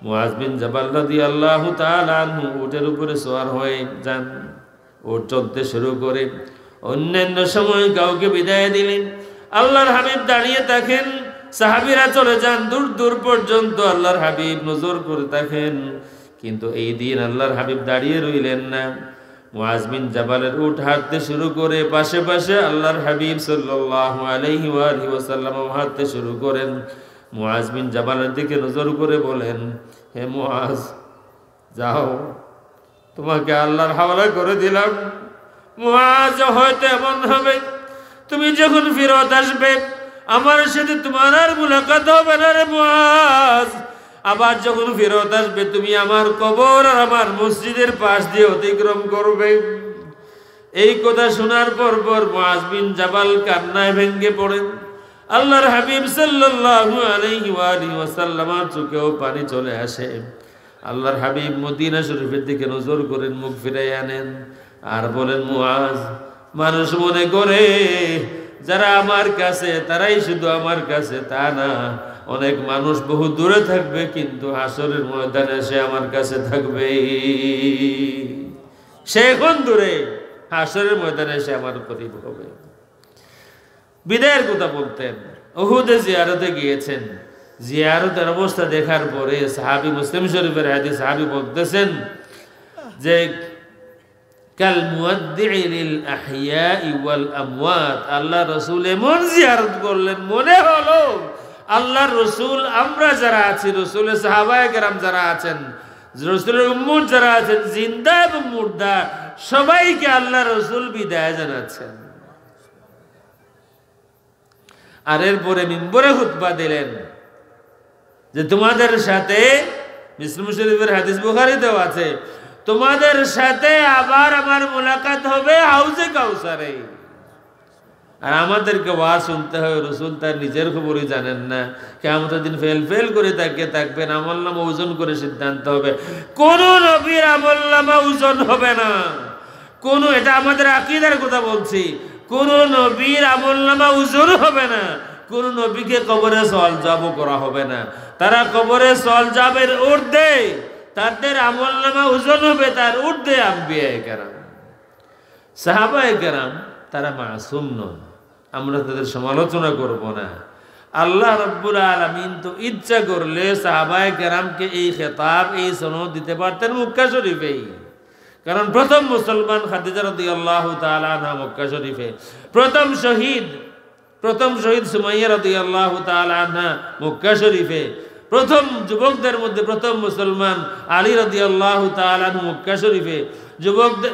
মুআয বিন জাবাল রাদিয়াল্লাহু তাআলা আনহু উটের উপরে সওয়ার হয়ে যান, উট চলতে শুরু করে। অন্যান্য সময় কাউকে বিদায় দিলেন, আল্লাহর হাবিব দাঁড়িয়ে থাকেন, সাহাবীরা চলে যান দূর দূর পর্যন্ত, আল্লাহর হাবিব নজর করে থাকেন। কিন্তু এই দিন আল্লাহর হাবিব দাঁড়িয়ে রইলেন না। মুআয বিন জাবালের উট হাঁটতে শুরু করে, পাশে পাশে আল্লাহর হাবিব সাল্লাল্লাহু আলাইহি ওয়া আলিহি ওয়াসাল্লাম হাঁটতে শুরু করেন। মুআয বিন জাবালের দিকে নজর করে বলেন, হে মুআয, যাও, তোমাকে আল্লাহর হাওয়ালা করে দিলাম। মুআয, হয়তো এমন হবে তুমি যখন ফেরত আসবে আমার সাথে তোমার আর মুলাকাত হবে না রে মুআয। আবার যখন ফেরত আসবে তুমি আমার কবর আর আমার মসজিদের পাশ দিয়ে অতিক্রম করবে। এই কথা শোনার পর মুআয বিন জাবাল কান্নায় ভেঙে পড়েন। আল্লাহর হাবিব সাল্লাল্লাহু আলাইহি ওয়া আলিহি ওয়াসাল্লামের চোখেও পানি চলে আসে। আল্লাহর হাবিব মদিনা শরীফের দিকে নজর করেন, মুখ ফিরাই আনেন আর বলেন, মুআয, মানুষ মনে করে যারা আমার কাছে তারাই শুধু আমার কাছে, তা না। অনেক মানুষ বহু দূরে থাকবে, কিন্তু হাসরের ময়দানে সে আমার কাছে থাকবে। সে এখন দূরে, হাসরের ময়দানে সে আমার করিব হবে। বিদায়ের কথা বলতেন। উহুদে জিয়ারতে গিয়েছেন, জিয়ারতের অবস্থা দেখার পরে সাহাবী, মুসলিম শরীফের হাদিস, সাহাবী বলতেছেন যে কাল মুয়াদ্দি'i লিল আহইয়া'i ওয়াল আমওয়াত। আল্লাহ রাসূল এমন জিয়ারত করলেন, মনে হলো আল্লাহর রাসূল, আমরা যারা আছি, রাসূলের সাহাবায়ে কেরাম যারা আছেন, রাসূলের উম্মত যারা আছেন, জিন্দা এবং মুর্দা, সবাইকে আল্লাহ রাসূল বিদায় জানাচ্ছেন। আর এরপরে মিম্বরে খুতবা দিলেন যে তোমাদের সাথে, মুসলিম শরীফের হাদিস, বুখারীতেও আছে, তোমাদের সাথে আবার আমার মুলাকাত হবে হাউজে কাউসারে। আর আমাদেরকে ওয়াজ শুনতে হবে, রাসূল তার নিজের খবরই জানেন না। কিয়ামতের দিন ফেল করে তাকিয়ে থাকবেন, আমলনামা ওজন করে সিদ্ধান্ত হবে। কোন নবীর আমলনামা ওজন হবে না, এটা আমাদের আকীদার কথা বলছি। কোন নবীর আমলনামা ওজন হবে না, কোন নবীকে কবরে সওয়াল জবাব করা হবে না। তারা কবরে সওয়াল জবাবের ঊর্ধ্বে, তাদের আমলনামা ওজন হবে তার ঊর্ধ্বে আম্বিয়ায়ে কেরাম, সাহাবায়ে কেরাম। তারা মাসুম নন, আমরা তাদের সমালোচনা করব না। আল্লাহ রাব্বুল আলামিন তো ইচ্ছা করলে সাহাবায়ে কেরামকে এই খেতাব, এই সনদ দিতে পারতেন মক্কা শরীফেই। কারণ প্রথম মুসলমান খাদিজা রাদিয়াল্লাহু তাআলা আনহা মক্কা শরীফে, প্রথম শহীদ সুমাইয়া রাদিয়াল্লাহু তাআলা আনহা মক্কা শরীফে, প্রথম যুবকদের মধ্যে প্রথম মুসলমান আলী রাদিয়াল্লাহু তাআলা আনহু মক্কা শরীফে, যুবকদের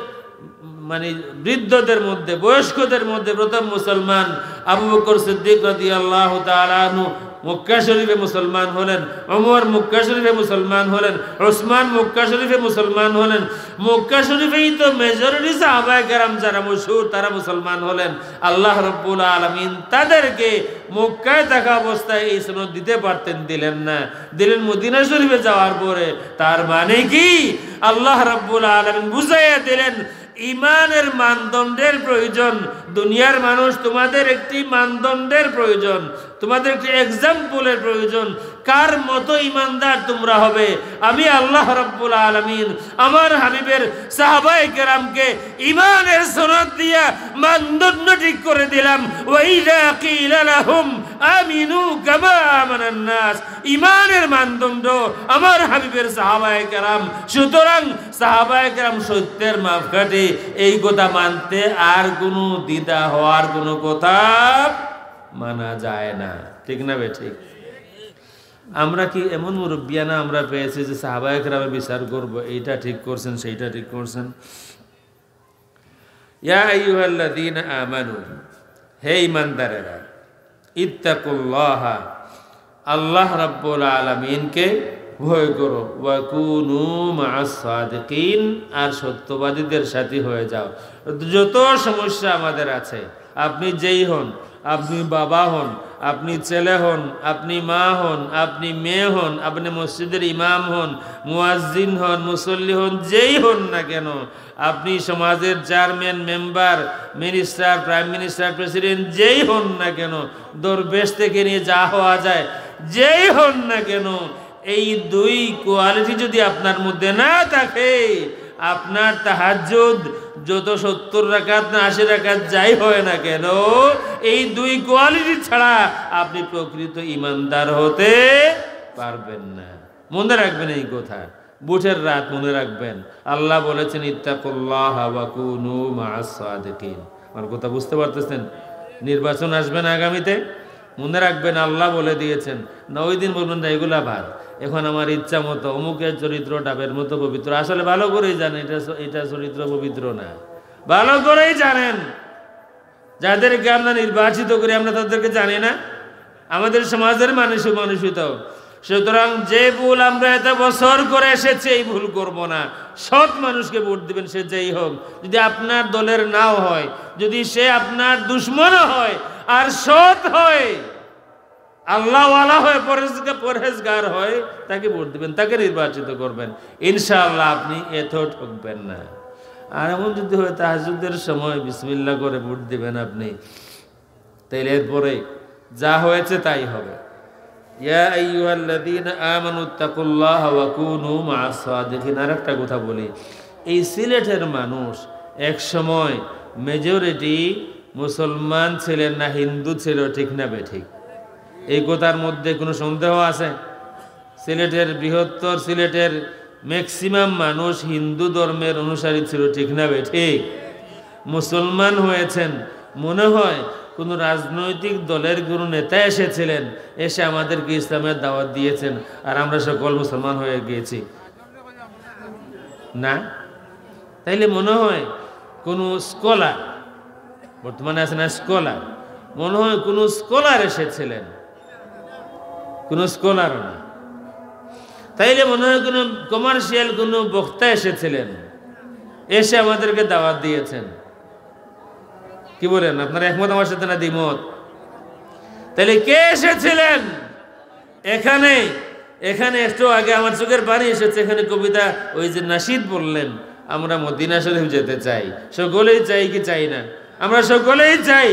মানে বৃদ্ধদের মধ্যে, বয়স্কদের মধ্যে প্রথম মুসলমান আবু বকর সিদ্দিক রাদিয়াল্লাহু তাআলা আনহু মক্কা শরীফে মুসলমান হলেন, ওমর মক্কা শরীফে মুসলমান হলেন, ওসমান মক্কা শরীফে মুসলমান হলেন। মক্কা শরীফেই তো মেজরিটি সাহাবায়ে কেরাম যারা মশহুর তারা মুসলমান হলেন। আল্লাহ রাব্বুল আলামিন তাদেরকে মক্কায় থাকা অবস্থায় এই সনদ দিতে পারতেন, দিলেন না, দিলেন মদিনা শরীফে যাওয়ার পরে। তার মানে কি আল্লাহ রাব্বুল আলামিন বুঝাইয়া দিলেন ইমানের মানদণ্ডের প্রয়োজন। দুনিয়ার মানুষ, তোমাদের একটি মানদণ্ডের প্রয়োজন, তোমাদের একটি এক্সাম্পলের প্রয়োজন। কার মতো ইমানদার তোমরা হবে? আমি আল্লাহ রাব্বুল আলামিন আমার হাবিবের সাহাবায়ে কেরামকে ঈমানের সনদ দিয়া মানদণ্ড ঠিক করে দিলাম। ওয়া ইযা কিলা লাহুম আমিনু কামা আমানান নাস, ঈমানের মানদণ্ড আমার হাবিবের সাহাবায়ে কেরাম। সুতরাং সাহাবায়ে কেরাম সত্যের মাপকাঠি, এই কথা মানতে আর কোনো দ্বিধা হওয়ার কোনো কথা মানা যায় না। ঠিক না বে ঠিক? আমরা কি এমন মুরব্বিয়ানা আমরা পেয়েছি যে সাহাবায়ে কেরামের বিচার করব, এইটা ঠিক করছেন সেইটা ঠিক করছেন? ইয়া আইয়ুহাল্লাযীনা আমানু, হে ঈমানদারেরা, ইত্তাকুল্লাহা, আল্লাহ রাব্বুল আলামিনকে ভয় করো, ওয়া কুনু মা'আস সাদিকিন, আর সত্যবাদীদের সাথী হয়ে যাও। যত সমস্যা আমাদের আছে, আপনি যেই হন, আপনি বাবা হন, আপনি ছেলে হন, আপনি মা হন, আপনি মেয়ে হন, আপনি মসজিদের ইমাম হন, মুয়াজ্জিন হন, মুসল্লি হন, যেই হন না কেন, আপনি সমাজের chairman, member, minister, prime minister, president, যেই হন না কেন, দরবেশ থেকে নিয়ে যা হওয়া যায়, যেই হন না কেন, এই দুই কোয়ালিটি যদি আপনার মধ্যে না থাকে, আপনার তাহাজ্জুদ যত 70 রাকাত না 80 রাকাত যাই হয় না কেন, এই দুই কোয়ালিটি ছাড়া আপনি প্রকৃত ঈমানদার হতে পারবেন না। মনে রাখবেন এই কথা, বুটের রাত মনে রাখবেন। আল্লাহ বলেছেন ইত্তাকুল্লাহা ওয়া কুনু মা'আস সাদিকিন। আমার কথা বুঝতে পারতেছেন? নির্বাচন আসবেন আগামীতে, মনে রাখবেন আল্লাহ বলে দিয়েছেন না, ওই দিন বলবেন না এগুলা বাদ, এখন আমার ইচ্ছা মতো অমুকের চরিত্র ডাবের মতো পবিত্র। আসলে ভালো করেই জানেন এটা চরিত্র পবিত্র না, ভালো করেই জানেন। যাদেরকে আমরা নির্বাচিত করি আমরা তাদেরকে জানি না, আমাদের সমাজের মানুষই তো। সুতরাং যে ভুল আমরা এত বছর করে এসেছি, এই ভুল করব না। সৎ মানুষকে ভোট দিবেন, সে যেই হোক, যদি আপনার দলের নাও হয়, যদি সে আপনার দুশ্মনও হয়, আর সৎ হয়, আল্লাহওয়ালা হয়, পরহেজগার হয়, তাকে ভোট দিবেন, তাকে নির্বাচিত করবেন। ইনশাআল্লাহ আপনি এত ঠকবেন না। আর এমন যদি হয় তাহাজ্জুদের সময় বিসমিল্লাহ করে ভোট দিবেন আপনি, তাইলে এরপরে যা হয়েছে তাই হবে। ইয়া আইয়ুহাল্লাযীনা আমানু তাকুল্লাহা ওয়া কুনু মা'আস সাদিকিন। আরেকটা কথা বলি, এই সিলেটের মানুষ এক সময় মেজরিটি মুসলমান ছিলেন না হিন্দু ছিল, ঠিক না বেঠিক? এই কথার মধ্যে কোনো সন্দেহ আছে? সিলেটের বৃহত্তর সিলেটের ম্যাক্সিমাম মানুষ হিন্দু ধর্মের অনুসারী ছিল, ঠিক না বেঠিক? মুসলমান হয়েছেন, মনে হয় কোনো রাজনৈতিক দলের কোনো নেতা এসেছিলেন, এসে আমাদেরকে ইসলামের দাওয়াত দিয়েছেন, আর আমরা সকল মুসলমান হয়ে গিয়েছি না? তাইলে মনে হয় কোনো স্কলার, বর্তমানে আছে না স্কলার, মনে হয় কোনো স্কলার এসেছিলেন, কোনো স্কলার না। তাইলে মনে হয় কোনো কমার্শিয়াল কোনো বক্তা এসেছিলেন, এসে আমাদেরকে দাওয়াত দিয়েছেন। কি বলেন আপনারা, একমত আমার সাথে না দ্বিমত? তাহলে কে এসেছিলেন এখানে? এখানে একটু আগে আমার চোখের পানি এসেছে, এখানে কবিতা ওই যে নাশিদ বললেন, আমরা মদিনা শরীফ যেতে চাই, সকলেই চাই কি চাই না? আমরা সকলেই চাই।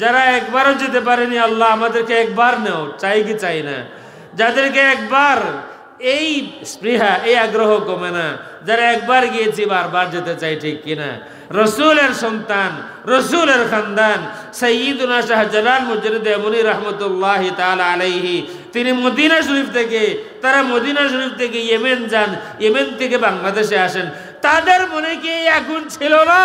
যারা একবারও যেতে পারেনি, আল্লাহ আমাদেরকে একবার নেও, চাই কি চাই না? যাদেরকে একবার এই স্পৃহা, এই আগ্রহ কমে না, যারা একবার গিয়েছি বারবার যেতে চাই, ঠিক কিনা? রসুলের সন্তান, রসুলের খানদান সাইয়্যিদুনা শাহজালাল মুজরিদ এমনি রহমতুল্লাহি তাআলা আলাইহি, তিনি মদিনা শরীফ থেকে, তারা মদিনা শরীফ থেকে ইয়েমেন যান, ইয়েমেন থেকে বাংলাদেশে আসেন। তাদের মনে কি এই আগুন ছিল না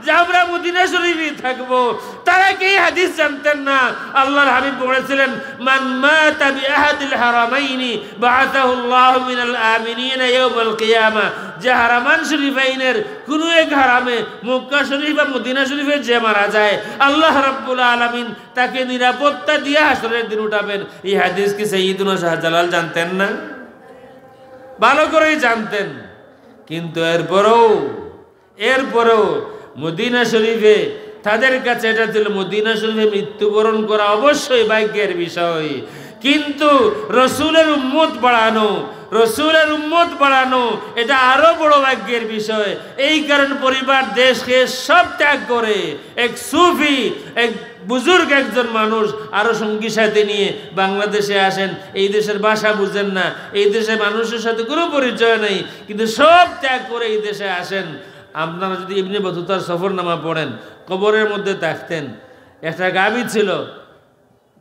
যে আমরা মদিনা শরীফে থাকবো? তারা কি হাদিস জানতেন না? আল্লাহর হাবিব বলেছিলেন, মান মাতা বিআহাদিল হারামাইনি বাআতাহুল্লাহু মিনাল আমিনিনা ইয়াউমাল কিয়ামা। যে হারামান শরীফাইনের কোনো এক হারামে, মক্কা শরীফ বা মদিনা শরীফে যে মারা যায়, আল্লাহ রাব্বুল আলামিন তাকে নিরাপত্তা দিয়ে হাসরের দিন উঠাবেন। এই হাদিস কি সাইয়্যিদুনা শাহজালাল জানতেন না? ভালো করেই জানতেন। কিন্তু এরপরেও মদিনা শরীফে তাদের কাছে এটা ছিল, মদিনা শরীফে মৃত্যুবরণ করা অবশ্যই ভাগ্যের বিষয়, কিন্তু রসুলের উম্মত বাড়ানো এটা আরো বড় ভাগ্যের বিষয়। এই কারণ পরিবার দেশকে সব ত্যাগ করে এক সুফি, এক বুজুর্গ একজন মানুষ আরো সঙ্গী সাথে নিয়ে বাংলাদেশে আসেন, এই দেশের ভাষা বুঝেন না, এই দেশে মানুষের সাথে কোনো পরিচয় নেই, কিন্তু সব ত্যাগ করে এই দেশে আসেন। আপনারা যদি ইবনে বতুতার সফরনামা পড়েন, কবরের মধ্যে থাকতেন, একটা গাভী ছিল,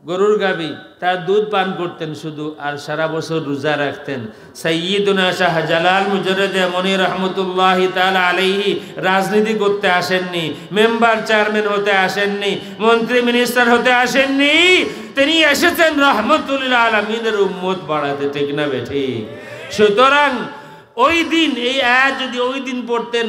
গরুর গাভী, তার দুধ পান করতেন শুধু, আর সারা বছর রোজা রাখতেন। সাইয়্যিদুনা শাহজালাল মুজাররদ এমনি রহমতুল্লাহি তাআলা আলাইহি রাজনীতি করতে আসেননি, মেম্বার চেয়ারম্যান হতে আসেননি, মন্ত্রী মিনিস্টার হতে আসেননি, তিনি এসেছেন রহমতুল লিল আলামিনের উম্মত বাড়াতে, ঠিক না বেঠিক? সুতরাং ওই দিন এই আয়াত যদি ওই দিন পড়তেন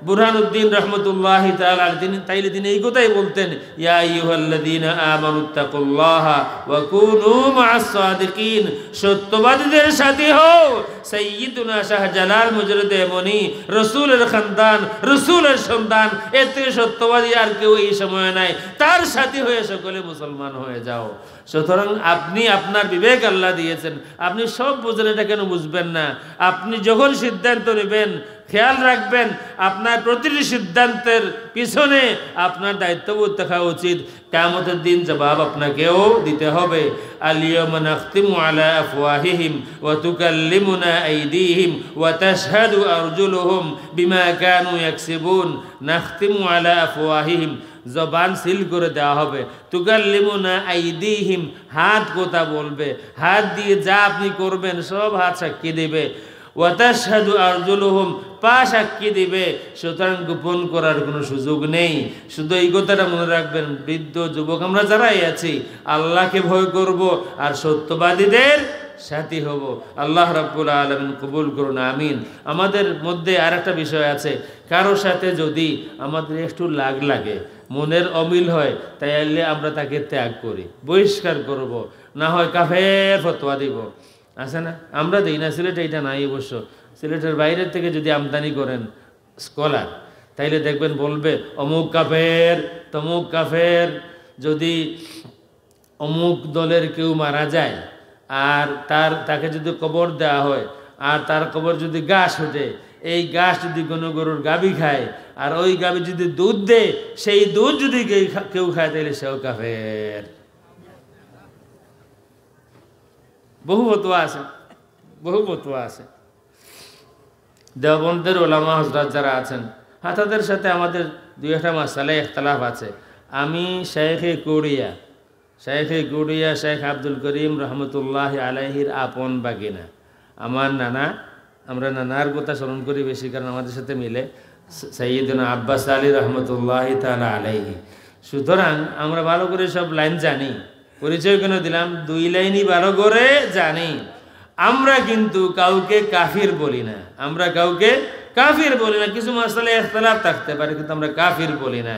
বুরহানুদ্দিন রহমতুল্লাহি তাআলা তাইলে তিনি এই কথাই বলতেন, ইয়া আইয়ুহাল্লাযীনা আমানুত্তাকুল্লাহা ওয়া কুনু মা'আস সাদিকিন, সত্যবাদীদের সাথে হও। সাইয়্যিদুনা শাহজালাল মুজাররদ এমনি, রাসূলের খানদান, রাসূলের সন্তান, এর থেকে সত্যবাদী আর কেউ এই সময় নাই, তার সাথে হয়ে সকলে মুসলমান হয়ে যাও। সুতরাং আপনি আপনার বিবেক আল্লাহ দিয়েছেন, আপনি সব বুঝেন, এটা কেন বুঝবেন না? আপনি যখন সিদ্ধান্ত নেবেন খেয়াল রাখবেন আপনার প্রতিটি সিদ্ধান্তের পিছনে আপনার দায়িত্ববোধ থাকা উচিত। কিয়ামতের দিন জবাব আপনাকেও দিতে হবে। আল-ইয়াওমা নাখতিমু আলা আফওয়াহিহিম ওয়া তুকাল্লিমুনা আইদিহিম ওয়া তাশহাদু আরজুলুহুম বিমা কানু ইয়াকসিবুন। নাখতিমু আলা আফওয়াহিহিম, জবান সিল করে দেওয়া হবে। তুকাল্লিমুনা আইদিহিম, হাত কথা বলবে, হাত দিয়ে যা আপনি করবেন সব হাত সাক্ষী দেবে। ওয়া তাশহাদু আরজুলুহুম, পা সাক্ষী দিবে। সুতরাং গোপন করার কোনো সুযোগ নেই। শুধু এই কথাটা মনে রাখবেন, বৃদ্ধ যুবক আমরা যারাই আছি আল্লাহকে ভয় করব আর সত্যবাদীদের সাথী হব। আল্লাহ রাব্বুল আলামিন কবুল করুন, আমিন। আমাদের মধ্যে আর একটা বিষয় আছে, কারো সাথে যদি আমাদের একটু লাগে, মনের অমিল হয়, তাইলে আমরা তাকে ত্যাগ করি, বহিষ্কার করব, না হয় কাফের ফতোয়া দিব। আছে না? আমরা দিই না, সিলেটে এটা নাই অবশ্য। সিলেটের বাইরের থেকে যদি আমদানি করেন স্কলার, তাইলে দেখবেন বলবে অমুক কাফের, তমুক কাফের। যদি অমুক দলের কেউ মারা যায় আর তাকে যদি কবর দেওয়া হয়, আর তার কবর যদি ঘাস ওঠে, এই ঘাস যদি কোনো গরুর গাভী খায় আর ওই গাভী যদি দুধ দেয়, সেই দুধ যদি কেউ খায় তাহলে সেও কাফের। বহু ফতোয়া আছে, বহু ফতোয়া আছে। দেওবন্দের ওলামা হযরত যারা আছেন, তাদের সাথে আমাদের দুই একটা মাসালায় ইখতিলাফ আছে। আমি শেখে কুড়িয়া শেখ আব্দুল করিম রহমতুল্লাহ আলাইহির আপন বাগিনা, আমার নানা, আমরা নানার কথা স্মরণ করি বেশি কারণ আমাদের সাথে মিলে, সাইয়্যিদুনা আব্বাস আলী রহমতুল্লাহ তাআলা আলাইহি। সুতরাং আমরা ভালো করে সব লাইন জানি, পরিচয় কেন দিলাম, দুই লাইনই ভালো করে জানি। আমরা কিন্তু কাউকে কাফির বলি না, আমরা কাউকে কাফির বলি না। কিছু মাসালায় ইখতিলাফ থাকতে পারে, কিন্তু আমরা কাফির বলি না।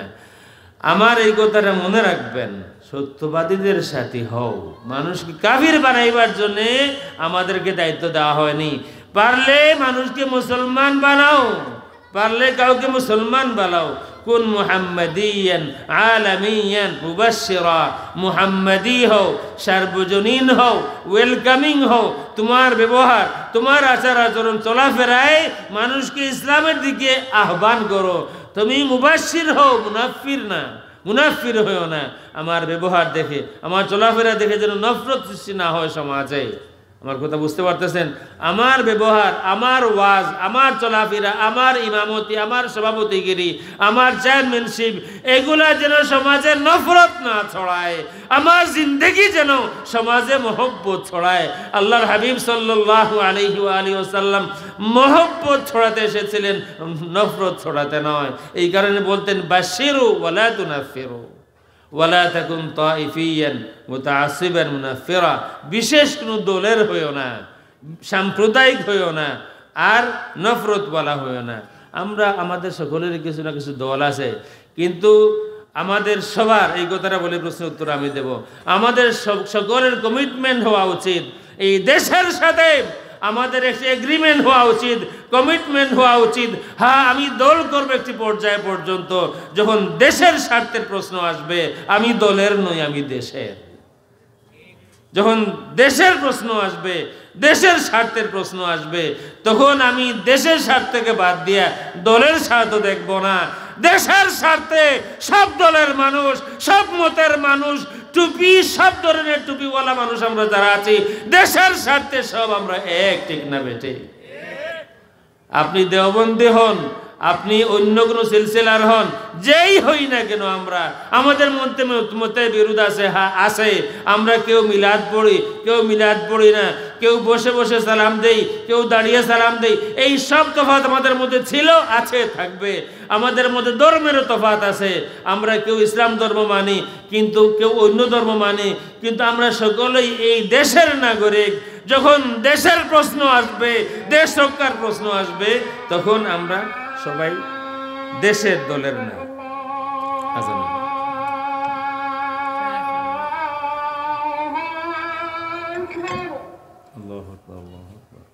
আমার এই কথাটা মনে রাখবেন, সত্যবাদীদের সাথী হও। মানুষকে কাফির বানাইবার জন্যে আমাদেরকে দায়িত্ব দেওয়া হয়নি। পারলে মানুষকে মুসলমান বানাও, পারলে কাউকে মুসলমান বানাও। কুন মুহাম্মাদিয়ান আলামিয়ান মুবাশশিরা, মুহাম্মাদি হও, সার্বজনীন হও, ওয়েলকামিং হও। তোমার ব্যবহার, তোমার আচার আচরণ, চলাফেরায় মানুষকে ইসলামের দিকে আহ্বান করো। তুমি মুবাশশির হও, মুনাফির না, মুনাফির হও না। আমার ব্যবহার দেখে, আমার চলাফেরা দেখে যেন নফরত সৃষ্টি না হয় সমাজে। আমার কথা বুঝতে পারতেছেন? আমার ব্যবহার, আমার ওয়াজ, আমার চলাফেরা, আমার ইমামতি, আমার সভাপতিগিরি, আমার চেয়ারম্যানশিপ, এগুলা যেন সমাজে নফরত না ছড়ায়। আমার জিন্দেগি যেন সমাজে মহব্বত ছড়ায়। আল্লাহর হাবিব সাল্লাল্লাহু আলাইহি ওয়াসাল্লাম মহব্বত ছড়াতে এসেছিলেন, নফরত ছড়াতে নয়। এই কারণে বলতেন বাশিরু ওয়ালা তুনাফিরু ওয়ালা তাকুন তাইফিয়ান মুতাআসসিবান মুনাফিরা। বিশেষ কোনো দলের হইও না, সাম্প্রদায়িক হইও না, আর নফরত বলা হইও না। আমরা আমাদের সকলের কিছু না কিছু দল আছে, কিন্তু আমাদের সবার, এই কথাটা বলে প্রশ্নের উত্তর আমি দেব, আমাদের সকলের কমিটমেন্ট হওয়া উচিত এই দেশের সাথে। আমাদের একটি এগ্রিমেন্ট হওয়া উচিত, কমিটমেন্ট হওয়া উচিত। হ্যাঁ, আমি দল করবো একটি পর্যায় পর্যন্ত, যখন দেশের স্বার্থের প্রশ্ন আসবে আমি দলের নই, আমি দেশের। যখন দেশের প্রশ্ন আসবে, দেশের স্বার্থের প্রশ্ন আসবে, তখন আমি দেশের স্বার্থকে বাদ দিয়া দলের স্বার্থ দেখব না। দেশের স্বার্থে সব দলের মানুষ, সব মতের মানুষ, টুপি সব ধরনের টুপিওয়ালা মানুষ আমরা যারা আছি, দেশের স্বার্থে সব আমরা এক, ঠিক না বেটে? আপনি দেওবন্দি হন, আপনি অন্য কোনো সিলসিলার হন, যেই হই না কেন, আমরা আমাদের মধ্যে মতে বিরোধ আছে, আছে। আমরা কেউ মিলাদ পড়ি, কেউ মিলাদ পড়ি না, কেউ বসে বসে সালাম দেই, কেউ দাঁড়িয়ে সালাম দেই। এই সব তফাৎ আমাদের মধ্যে ছিল, আছে, থাকবে। আমাদের মধ্যে ধর্মেরও তফাৎ আছে। আমরা কেউ ইসলাম ধর্ম মানি, কিন্তু কেউ অন্য ধর্ম মানি, কিন্তু আমরা সকলেই এই দেশের নাগরিক। যখন দেশের প্রশ্ন আসবে, দেশ রক্ষার প্রশ্ন আসবে, তখন আমরা সবাই দেশের দলের না। আল্লাহু আকবার, আল্লাহু আকবার।